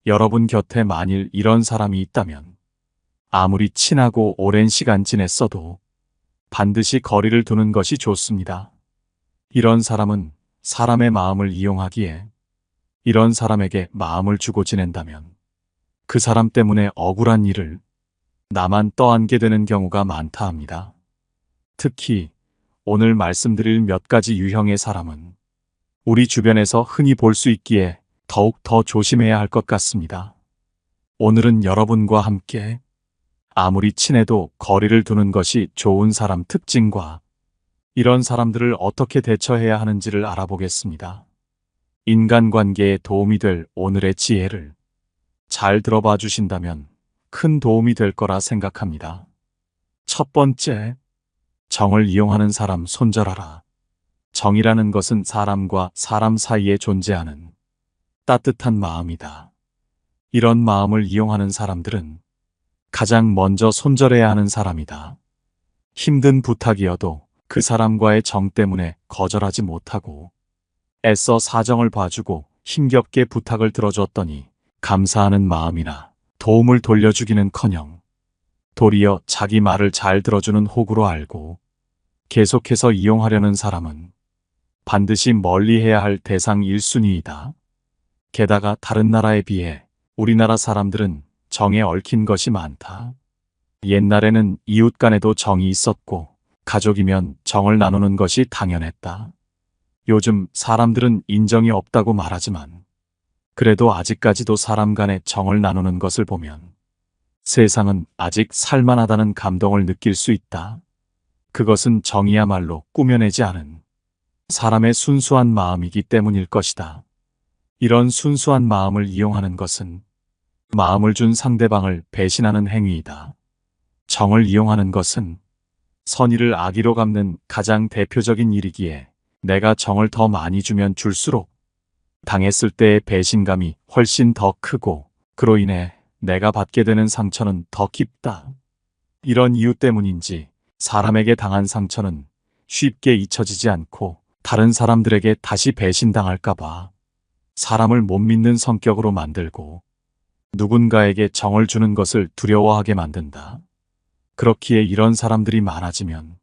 여러분 곁에 만일 이런 사람이 있다면 아무리 친하고 오랜 시간 지냈어도 반드시 거리를 두는 것이 좋습니다. 이런 사람은 사람의 마음을 이용하기에 이런 사람에게 마음을 주고 지낸다면 그 사람 때문에 억울한 일을 나만 떠안게 되는 경우가 많다 합니다. 특히 오늘 말씀드릴 몇 가지 유형의 사람은 우리 주변에서 흔히 볼 수 있기에 더욱 더 조심해야 할 것 같습니다. 오늘은 여러분과 함께 아무리 친해도 거리를 두는 것이 좋은 사람 특징과 이런 사람들을 어떻게 대처해야 하는지를 알아보겠습니다. 인간관계에 도움이 될 오늘의 지혜를 잘 들어봐 주신다면 큰 도움이 될 거라 생각합니다. 첫 번째, 정을 이용하는 사람 손절하라. 정이라는 것은 사람과 사람 사이에 존재하는 따뜻한 마음이다. 이런 마음을 이용하는 사람들은 가장 먼저 손절해야 하는 사람이다. 힘든 부탁이어도 그 사람과의 정 때문에 거절하지 못하고 애써 사정을 봐주고 힘겹게 부탁을 들어줬더니 감사하는 마음이나 도움을 돌려주기는커녕 도리어 자기 말을 잘 들어주는 호구로 알고 계속해서 이용하려는 사람은 반드시 멀리해야 할 대상 1순위이다. 게다가 다른 나라에 비해 우리나라 사람들은 정에 얽힌 것이 많다. 옛날에는 이웃 간에도 정이 있었고 가족이면 정을 나누는 것이 당연했다. 요즘 사람들은 인정이 없다고 말하지만 그래도 아직까지도 사람 간에 정을 나누는 것을 보면 세상은 아직 살만하다는 감동을 느낄 수 있다. 그것은 정이야말로 꾸며내지 않은 사람의 순수한 마음이기 때문일 것이다. 이런 순수한 마음을 이용하는 것은 마음을 준 상대방을 배신하는 행위이다. 정을 이용하는 것은 선의를 악의로 갚는 가장 대표적인 일이기에 내가 정을 더 많이 주면 줄수록 당했을 때의 배신감이 훨씬 더 크고 그로 인해 내가 받게 되는 상처는 더 깊다. 이런 이유 때문인지 사람에게 당한 상처는 쉽게 잊혀지지 않고 다른 사람들에게 다시 배신당할까봐 사람을 못 믿는 성격으로 만들고 누군가에게 정을 주는 것을 두려워하게 만든다. 그렇기에 이런 사람들이 많아지면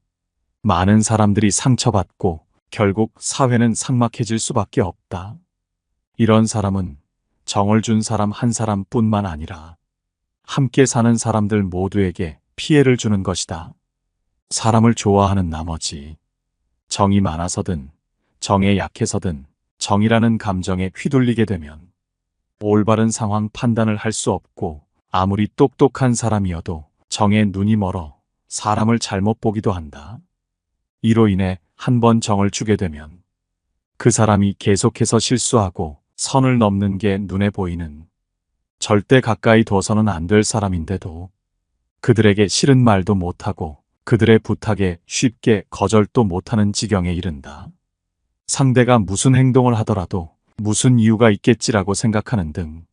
많은 사람들이 상처받고 결국 사회는 삭막해질 수밖에 없다. 이런 사람은 정을 준 사람 한 사람뿐만 아니라 함께 사는 사람들 모두에게 피해를 주는 것이다. 사람을 좋아하는 나머지 정이 많아서든 정에 약해서든 정이라는 감정에 휘둘리게 되면 올바른 상황 판단을 할 수 없고 아무리 똑똑한 사람이어도 정에 눈이 멀어 사람을 잘못 보기도 한다. 이로 인해 한 번 정을 주게 되면 그 사람이 계속해서 실수하고 선을 넘는 게 눈에 보이는 절대 가까이 둬서는 안 될 사람인데도 그들에게 싫은 말도 못하고 그들의 부탁에 쉽게 거절도 못하는 지경에 이른다. 상대가 무슨 행동을 하더라도 무슨 이유가 있겠지라고 생각하는 등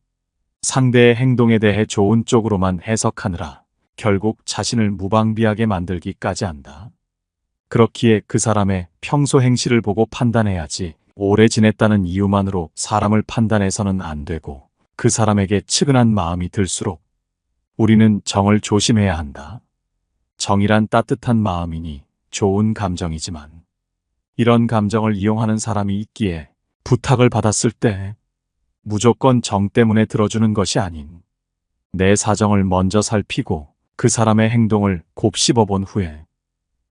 상대의 행동에 대해 좋은 쪽으로만 해석하느라 결국 자신을 무방비하게 만들기까지 한다. 그렇기에 그 사람의 평소 행실을 보고 판단해야지 오래 지냈다는 이유만으로 사람을 판단해서는 안 되고 그 사람에게 측은한 마음이 들수록 우리는 정을 조심해야 한다. 정이란 따뜻한 마음이니 좋은 감정이지만 이런 감정을 이용하는 사람이 있기에 부탁을 받았을 때 무조건 정 때문에 들어주는 것이 아닌 내 사정을 먼저 살피고 그 사람의 행동을 곱씹어 본 후에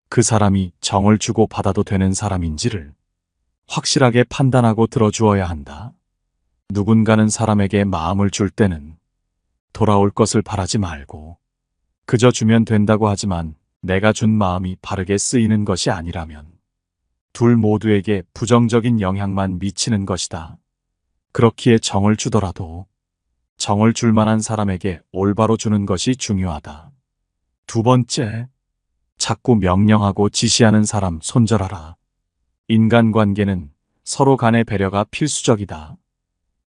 그 사람이 정을 주고 받아도 되는 사람인지를 확실하게 판단하고 들어주어야 한다. 누군가는 사람에게 마음을 줄 때는 돌아올 것을 바라지 말고 그저 주면 된다고 하지만 내가 준 마음이 바르게 쓰이는 것이 아니라면 둘 모두에게 부정적인 영향만 미치는 것이다. 그렇기에 정을 주더라도 정을 줄 만한 사람에게 올바로 주는 것이 중요하다. 두 번째, 자꾸 명령하고 지시하는 사람 손절하라. 인간관계는 서로 간의 배려가 필수적이다.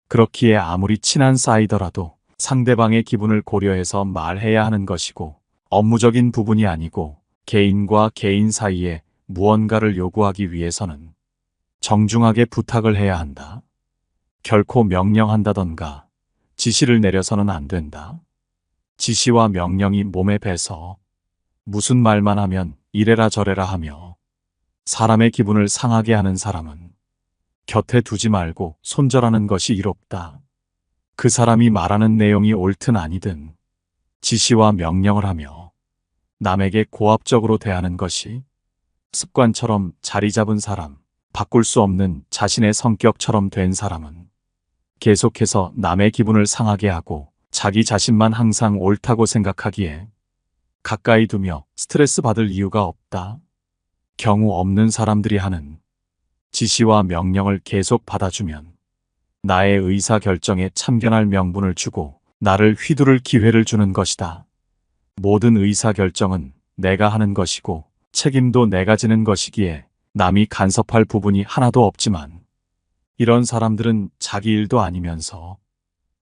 그렇기에 아무리 친한 사이더라도 상대방의 기분을 고려해서 말해야 하는 것이고 업무적인 부분이 아니고 개인과 개인 사이에 무언가를 요구하기 위해서는 정중하게 부탁을 해야 한다. 결코 명령한다던가 지시를 내려서는 안 된다. 지시와 명령이 몸에 배서 무슨 말만 하면 이래라 저래라 하며 사람의 기분을 상하게 하는 사람은 곁에 두지 말고 손절하는 것이 이롭다. 그 사람이 말하는 내용이 옳든 아니든 지시와 명령을 하며 남에게 고압적으로 대하는 것이 습관처럼 자리 잡은 사람, 바꿀 수 없는 자신의 성격처럼 된 사람은 계속해서 남의 기분을 상하게 하고 자기 자신만 항상 옳다고 생각하기에 가까이 두며 스트레스 받을 이유가 없다. 경우 없는 사람들이 하는 지시와 명령을 계속 받아주면 나의 의사 결정에 참견할 명분을 주고 나를 휘두를 기회를 주는 것이다. 모든 의사 결정은 내가 하는 것이고 책임도 내가 지는 것이기에 남이 간섭할 부분이 하나도 없지만 이런 사람들은 자기 일도 아니면서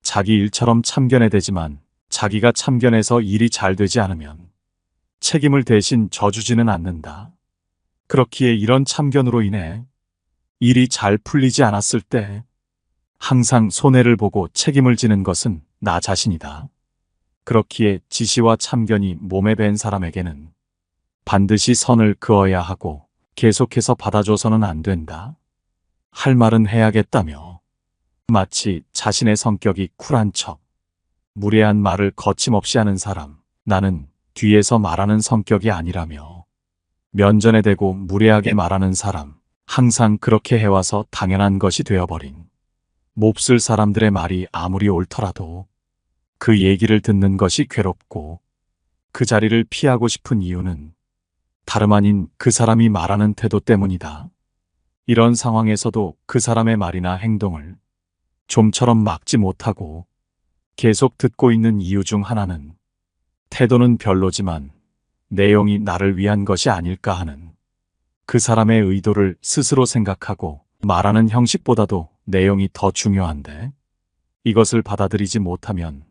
자기 일처럼 참견해대지만 자기가 참견해서 일이 잘 되지 않으면 책임을 대신 져주지는 않는다. 그렇기에 이런 참견으로 인해 일이 잘 풀리지 않았을 때 항상 손해를 보고 책임을 지는 것은 나 자신이다. 그렇기에 지시와 참견이 몸에 밴 사람에게는 반드시 선을 그어야 하고 계속해서 받아줘서는 안 된다. 할 말은 해야겠다며 마치 자신의 성격이 쿨한 척 무례한 말을 거침없이 하는 사람, 나는 뒤에서 말하는 성격이 아니라며 면전에 대고 무례하게 말하는 사람, 항상 그렇게 해와서 당연한 것이 되어버린 몹쓸 사람들의 말이 아무리 옳더라도 그 얘기를 듣는 것이 괴롭고 그 자리를 피하고 싶은 이유는 다름 아닌 그 사람이 말하는 태도 때문이다. 이런 상황에서도 그 사람의 말이나 행동을 좀처럼 막지 못하고 계속 듣고 있는 이유 중 하나는 태도는 별로지만 내용이 나를 위한 것이 아닐까 하는 그 사람의 의도를 스스로 생각하고 말하는 형식보다도 내용이 더 중요한데 이것을 받아들이지 못하면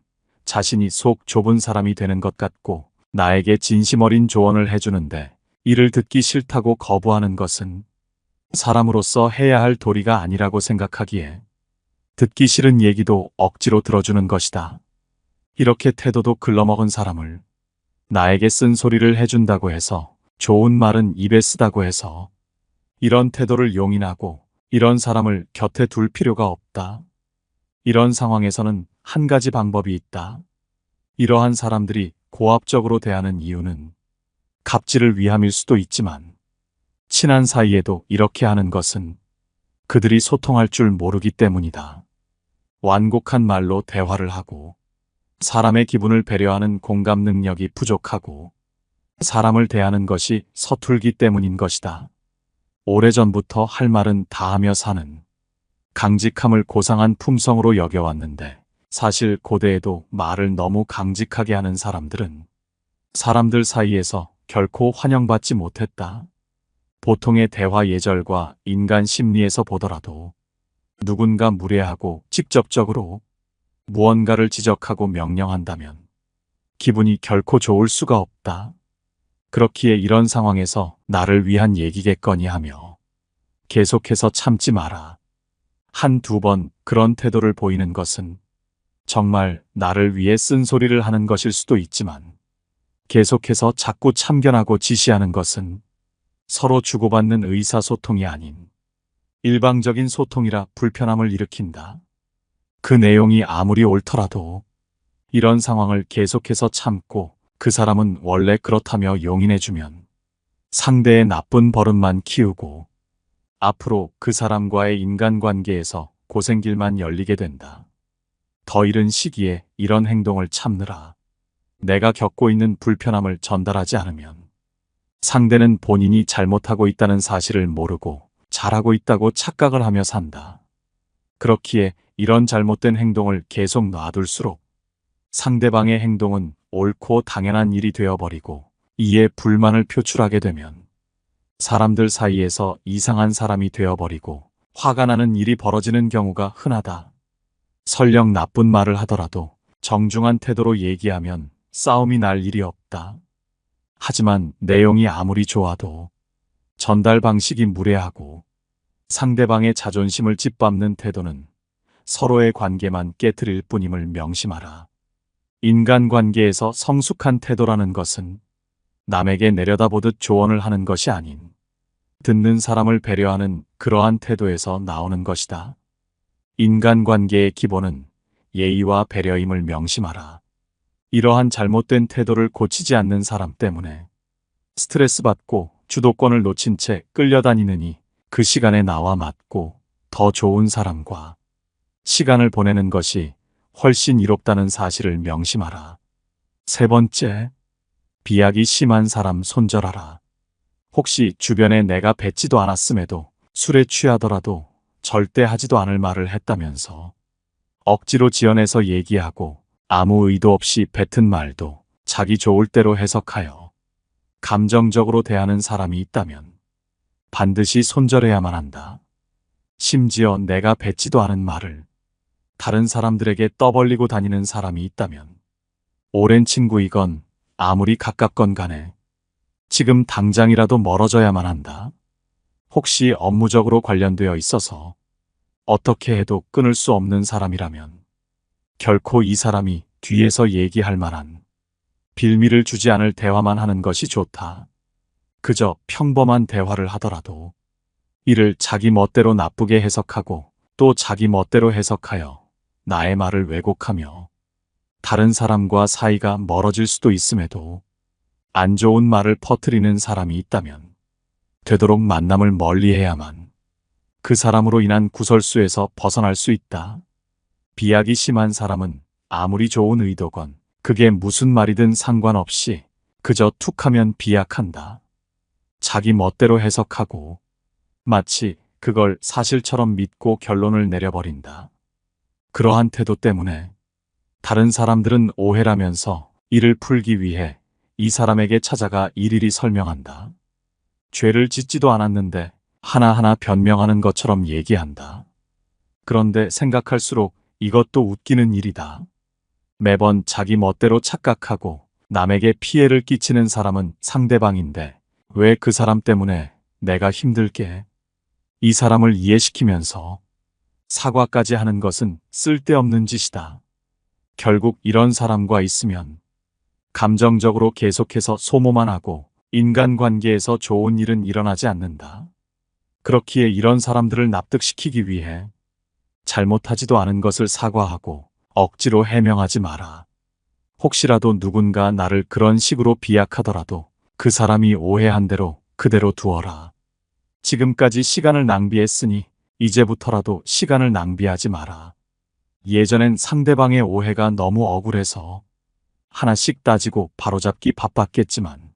자신이 속 좁은 사람이 되는 것 같고 나에게 진심 어린 조언을 해주는데 이를 듣기 싫다고 거부하는 것은 사람으로서 해야 할 도리가 아니라고 생각하기에 듣기 싫은 얘기도 억지로 들어주는 것이다. 이렇게 태도도 글러먹은 사람을 나에게 쓴소리를 해준다고 해서 좋은 말은 입에 쓰다고 해서 이런 태도를 용인하고 이런 사람을 곁에 둘 필요가 없다. 이런 상황에서는 한 가지 방법이 있다. 이러한 사람들이 고압적으로 대하는 이유는 갑질을 위함일 수도 있지만 친한 사이에도 이렇게 하는 것은 그들이 소통할 줄 모르기 때문이다. 완곡한 말로 대화를 하고 사람의 기분을 배려하는 공감 능력이 부족하고 사람을 대하는 것이 서툴기 때문인 것이다. 오래전부터 할 말은 다 하며 사는 강직함을 고상한 품성으로 여겨왔는데 사실 고대에도 말을 너무 강직하게 하는 사람들은 사람들 사이에서 결코 환영받지 못했다. 보통의 대화 예절과 인간 심리에서 보더라도 누군가 무례하고 직접적으로 무언가를 지적하고 명령한다면 기분이 결코 좋을 수가 없다. 그렇기에 이런 상황에서 나를 위한 얘기겠거니 하며 계속해서 참지 마라. 한두 번 그런 태도를 보이는 것은 정말 나를 위해 쓴소리를 하는 것일 수도 있지만 계속해서 자꾸 참견하고 지시하는 것은 서로 주고받는 의사소통이 아닌 일방적인 소통이라 불편함을 일으킨다. 그 내용이 아무리 옳더라도 이런 상황을 계속해서 참고 그 사람은 원래 그렇다며 용인해주면 상대의 나쁜 버릇만 키우고 앞으로 그 사람과의 인간관계에서 고생길만 열리게 된다. 더 이른 시기에 이런 행동을 참느라 내가 겪고 있는 불편함을 전달하지 않으면 상대는 본인이 잘못하고 있다는 사실을 모르고 잘하고 있다고 착각을 하며 산다. 그렇기에 이런 잘못된 행동을 계속 놔둘수록 상대방의 행동은 옳고 당연한 일이 되어버리고 이에 불만을 표출하게 되면 사람들 사이에서 이상한 사람이 되어버리고 화가 나는 일이 벌어지는 경우가 흔하다. 설령 나쁜 말을 하더라도 정중한 태도로 얘기하면 싸움이 날 일이 없다. 하지만 내용이 아무리 좋아도 전달 방식이 무례하고 상대방의 자존심을 짓밟는 태도는 서로의 관계만 깨트릴 뿐임을 명심하라. 인간관계에서 성숙한 태도라는 것은 남에게 내려다보듯 조언을 하는 것이 아닌 듣는 사람을 배려하는 그러한 태도에서 나오는 것이다. 인간관계의 기본은 예의와 배려임을 명심하라. 이러한 잘못된 태도를 고치지 않는 사람 때문에 스트레스 받고 주도권을 놓친 채 끌려다니느니 그 시간에 나와 맞고 더 좋은 사람과 시간을 보내는 것이 훨씬 이롭다는 사실을 명심하라. 세 번째, 비약이 심한 사람 손절하라. 혹시 주변에 내가 뱉지도 않았음에도 술에 취하더라도 절대 하지도 않을 말을 했다면서 억지로 지어내서 얘기하고 아무 의도 없이 뱉은 말도 자기 좋을 대로 해석하여 감정적으로 대하는 사람이 있다면 반드시 손절해야만 한다. 심지어 내가 뱉지도 않은 말을 다른 사람들에게 떠벌리고 다니는 사람이 있다면 오랜 친구이건 아무리 가깝건 간에 지금 당장이라도 멀어져야만 한다. 혹시 업무적으로 관련되어 있어서 어떻게 해도 끊을 수 없는 사람이라면 결코 이 사람이 뒤에서 얘기할 만한 빌미를 주지 않을 대화만 하는 것이 좋다. 그저 평범한 대화를 하더라도 이를 자기 멋대로 나쁘게 해석하고 또 자기 멋대로 해석하여 나의 말을 왜곡하며 다른 사람과 사이가 멀어질 수도 있음에도 안 좋은 말을 퍼뜨리는 사람이 있다면 되도록 만남을 멀리해야만 그 사람으로 인한 구설수에서 벗어날 수 있다. 비약이 심한 사람은 아무리 좋은 의도건 그게 무슨 말이든 상관없이 그저 툭하면 비약한다. 자기 멋대로 해석하고 마치 그걸 사실처럼 믿고 결론을 내려버린다. 그러한 태도 때문에 다른 사람들은 오해라면서 이를 풀기 위해 이 사람에게 찾아가 일일이 설명한다. 죄를 짓지도 않았는데 하나하나 변명하는 것처럼 얘기한다. 그런데 생각할수록 이것도 웃기는 일이다. 매번 자기 멋대로 착각하고 남에게 피해를 끼치는 사람은 상대방인데 왜 그 사람 때문에 내가 힘들게 이 사람을 이해시키면서 사과까지 하는 것은 쓸데없는 짓이다. 결국 이런 사람과 있으면 감정적으로 계속해서 소모만 하고 인간관계에서 좋은 일은 일어나지 않는다. 그렇기에 이런 사람들을 납득시키기 위해 잘못하지도 않은 것을 사과하고 억지로 해명하지 마라. 혹시라도 누군가 나를 그런 식으로 비약하더라도 그 사람이 오해한 대로 그대로 두어라. 지금까지 시간을 낭비했으니 이제부터라도 시간을 낭비하지 마라. 예전엔 상대방의 오해가 너무 억울해서 하나씩 따지고 바로잡기 바빴겠지만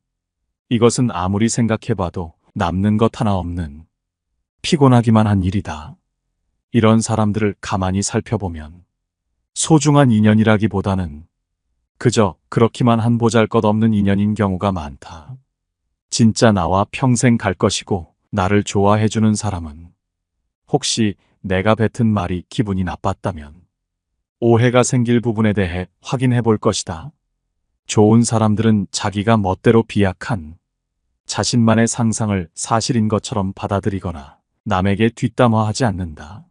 이것은 아무리 생각해봐도 남는 것 하나 없는 피곤하기만 한 일이다. 이런 사람들을 가만히 살펴보면 소중한 인연이라기보다는 그저 그렇기만 한 보잘것없는 인연인 경우가 많다. 진짜 나와 평생 갈 것이고 나를 좋아해주는 사람은 혹시 내가 뱉은 말이 기분이 나빴다면 오해가 생길 부분에 대해 확인해 볼 것이다. 좋은 사람들은 자기가 멋대로 비약한 자신만의 상상을 사실인 것처럼 받아들이거나 남에게 뒷담화하지 않는다.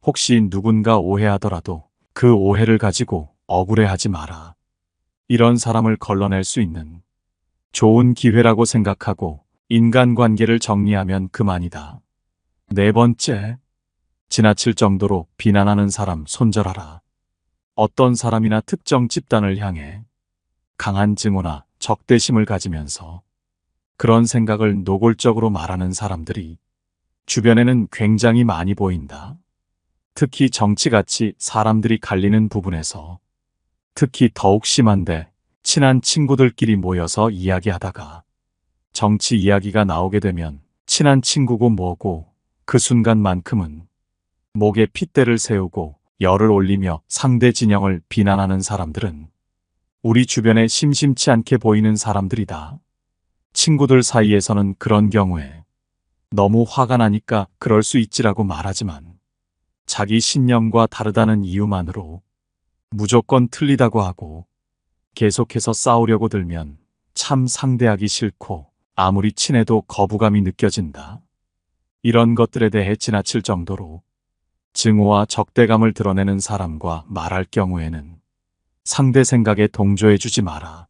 혹시 누군가 오해하더라도 그 오해를 가지고 억울해하지 마라. 이런 사람을 걸러낼 수 있는 좋은 기회라고 생각하고 인간관계를 정리하면 그만이다. 네 번째, 지나칠 정도로 비난하는 사람 손절하라. 어떤 사람이나 특정 집단을 향해 강한 증오나 적대심을 가지면서 그런 생각을 노골적으로 말하는 사람들이 주변에는 굉장히 많이 보인다. 특히 정치같이 사람들이 갈리는 부분에서 특히 더욱 심한데 친한 친구들끼리 모여서 이야기하다가 정치 이야기가 나오게 되면 친한 친구고 뭐고 그 순간만큼은 목에 핏대를 세우고 열을 올리며 상대 진영을 비난하는 사람들은 우리 주변에 심심치 않게 보이는 사람들이다. 친구들 사이에서는 그런 경우에 너무 화가 나니까 그럴 수 있지라고 말하지만 자기 신념과 다르다는 이유만으로 무조건 틀리다고 하고 계속해서 싸우려고 들면 참 상대하기 싫고 아무리 친해도 거부감이 느껴진다. 이런 것들에 대해 지나칠 정도로 증오와 적대감을 드러내는 사람과 말할 경우에는 상대 생각에 동조해주지 마라.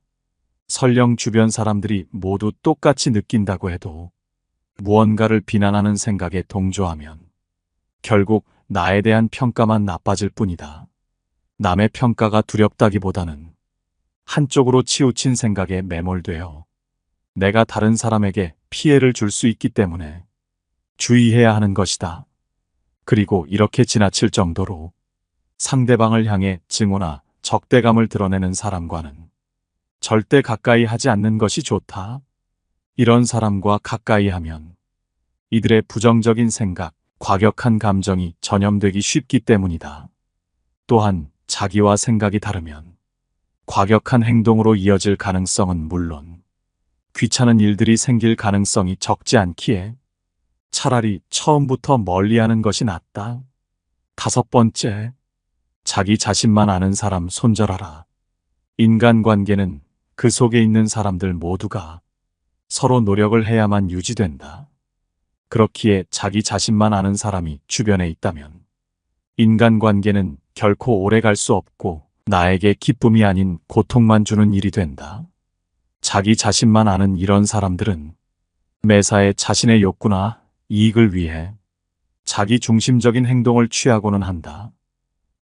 설령 주변 사람들이 모두 똑같이 느낀다고 해도 무언가를 비난하는 생각에 동조하면 결국 나에 대한 평가만 나빠질 뿐이다. 남의 평가가 두렵다기보다는 한쪽으로 치우친 생각에 매몰되어 내가 다른 사람에게 피해를 줄 수 있기 때문에 주의해야 하는 것이다. 그리고 이렇게 지나칠 정도로 상대방을 향해 증오나 적대감을 드러내는 사람과는 절대 가까이 하지 않는 것이 좋다. 이런 사람과 가까이 하면 이들의 부정적인 생각, 과격한 감정이 전염되기 쉽기 때문이다. 또한 자기와 생각이 다르면 과격한 행동으로 이어질 가능성은 물론 귀찮은 일들이 생길 가능성이 적지 않기에 차라리 처음부터 멀리하는 것이 낫다. 5번째, 자기 자신만 아는 사람 손절하라. 인간관계는 그 속에 있는 사람들 모두가 서로 노력을 해야만 유지된다. 그렇기에 자기 자신만 아는 사람이 주변에 있다면 인간관계는 결코 오래 갈 수 없고 나에게 기쁨이 아닌 고통만 주는 일이 된다. 자기 자신만 아는 이런 사람들은 매사에 자신의 욕구나 이익을 위해 자기 중심적인 행동을 취하고는 한다.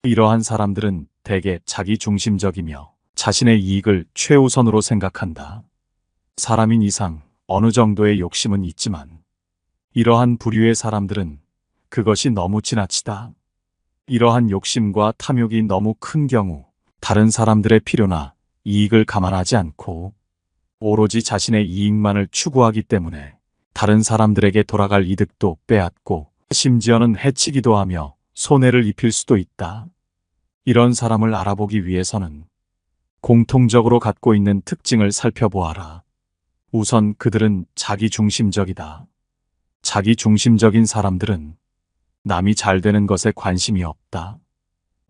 이러한 사람들은 대개 자기 중심적이며 자신의 이익을 최우선으로 생각한다. 사람인 이상 어느 정도의 욕심은 있지만 이러한 부류의 사람들은 그것이 너무 지나치다. 이러한 욕심과 탐욕이 너무 큰 경우 다른 사람들의 필요나 이익을 감안하지 않고 오로지 자신의 이익만을 추구하기 때문에 다른 사람들에게 돌아갈 이득도 빼앗고 심지어는 해치기도 하며 손해를 입힐 수도 있다. 이런 사람을 알아보기 위해서는 공통적으로 갖고 있는 특징을 살펴보아라. 우선 그들은 자기 중심적이다. 자기 중심적인 사람들은 남이 잘 되는 것에 관심이 없다.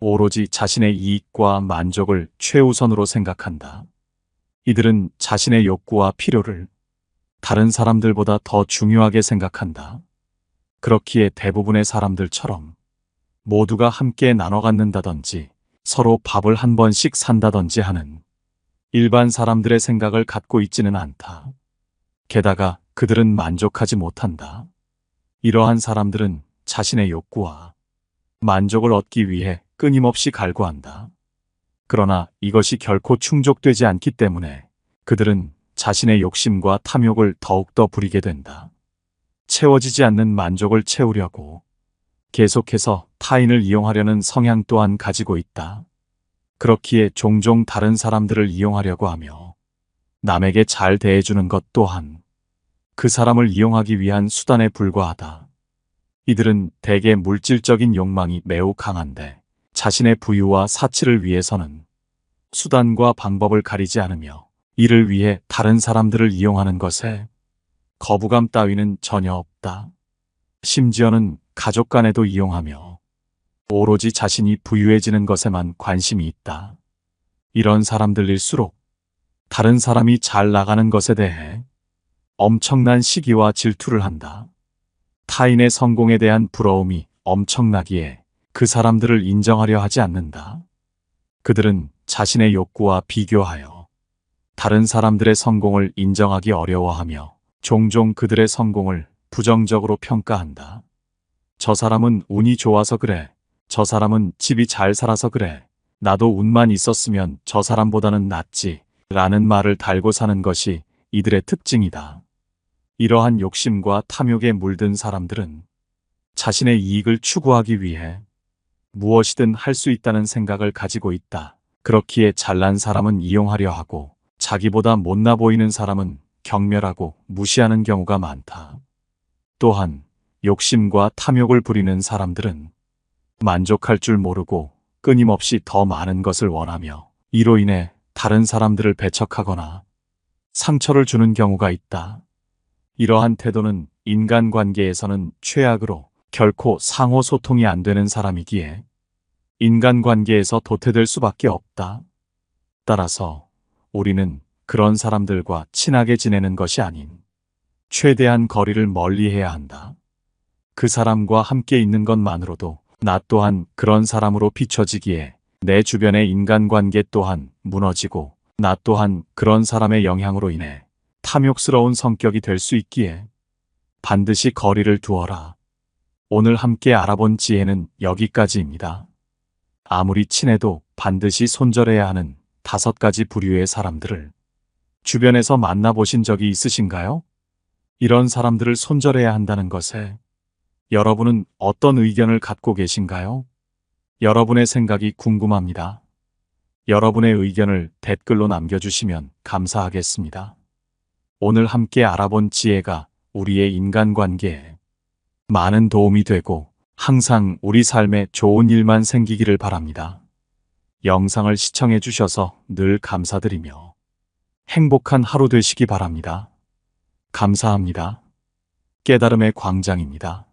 오로지 자신의 이익과 만족을 최우선으로 생각한다. 이들은 자신의 욕구와 필요를 다른 사람들보다 더 중요하게 생각한다. 그렇기에 대부분의 사람들처럼 모두가 함께 나눠 갖는다든지 서로 밥을 한 번씩 산다든지 하는 일반 사람들의 생각을 갖고 있지는 않다. 게다가 그들은 만족하지 못한다. 이러한 사람들은 자신의 욕구와 만족을 얻기 위해 끊임없이 갈구한다. 그러나 이것이 결코 충족되지 않기 때문에 그들은 자신의 욕심과 탐욕을 더욱더 부리게 된다. 채워지지 않는 만족을 채우려고 계속해서 타인을 이용하려는 성향 또한 가지고 있다. 그렇기에 종종 다른 사람들을 이용하려고 하며 남에게 잘 대해주는 것 또한 그 사람을 이용하기 위한 수단에 불과하다. 이들은 대개 물질적인 욕망이 매우 강한데 자신의 부유와 사치를 위해서는 수단과 방법을 가리지 않으며 이를 위해 다른 사람들을 이용하는 것에 거부감 따위는 전혀 없다. 심지어는 가족 간에도 이용하며 오로지 자신이 부유해지는 것에만 관심이 있다. 이런 사람들일수록 다른 사람이 잘 나가는 것에 대해 엄청난 시기와 질투를 한다. 타인의 성공에 대한 부러움이 엄청나기에 그 사람들을 인정하려 하지 않는다. 그들은 자신의 욕구와 비교하여 다른 사람들의 성공을 인정하기 어려워하며 종종 그들의 성공을 부정적으로 평가한다. 저 사람은 운이 좋아서 그래. 저 사람은 집이 잘 살아서 그래. 나도 운만 있었으면 저 사람보다는 낫지. 라는 말을 달고 사는 것이 이들의 특징이다. 이러한 욕심과 탐욕에 물든 사람들은 자신의 이익을 추구하기 위해 무엇이든 할 수 있다는 생각을 가지고 있다. 그렇기에 잘난 사람은 이용하려 하고 자기보다 못나 보이는 사람은 경멸하고 무시하는 경우가 많다. 또한 욕심과 탐욕을 부리는 사람들은 만족할 줄 모르고 끊임없이 더 많은 것을 원하며 이로 인해 다른 사람들을 배척하거나 상처를 주는 경우가 있다. 이러한 태도는 인간관계에서는 최악으로 결코 상호 소통이 안 되는 사람이기에 인간관계에서 도태될 수밖에 없다. 따라서 우리는 그런 사람들과 친하게 지내는 것이 아닌 최대한 거리를 멀리해야 한다. 그 사람과 함께 있는 것만으로도 나 또한 그런 사람으로 비춰지기에 내 주변의 인간관계 또한 무너지고 나 또한 그런 사람의 영향으로 인해 탐욕스러운 성격이 될 수 있기에 반드시 거리를 두어라. 오늘 함께 알아본 지혜는 여기까지입니다. 아무리 친해도 반드시 손절해야 하는 5가지 부류의 사람들을 주변에서 만나보신 적이 있으신가요? 이런 사람들을 손절해야 한다는 것에 여러분은 어떤 의견을 갖고 계신가요? 여러분의 생각이 궁금합니다. 여러분의 의견을 댓글로 남겨주시면 감사하겠습니다. 오늘 함께 알아본 지혜가 우리의 인간관계에 많은 도움이 되고 항상 우리 삶에 좋은 일만 생기기를 바랍니다. 영상을 시청해 주셔서 늘 감사드리며 행복한 하루 되시기 바랍니다. 감사합니다. 깨달음의 광장입니다.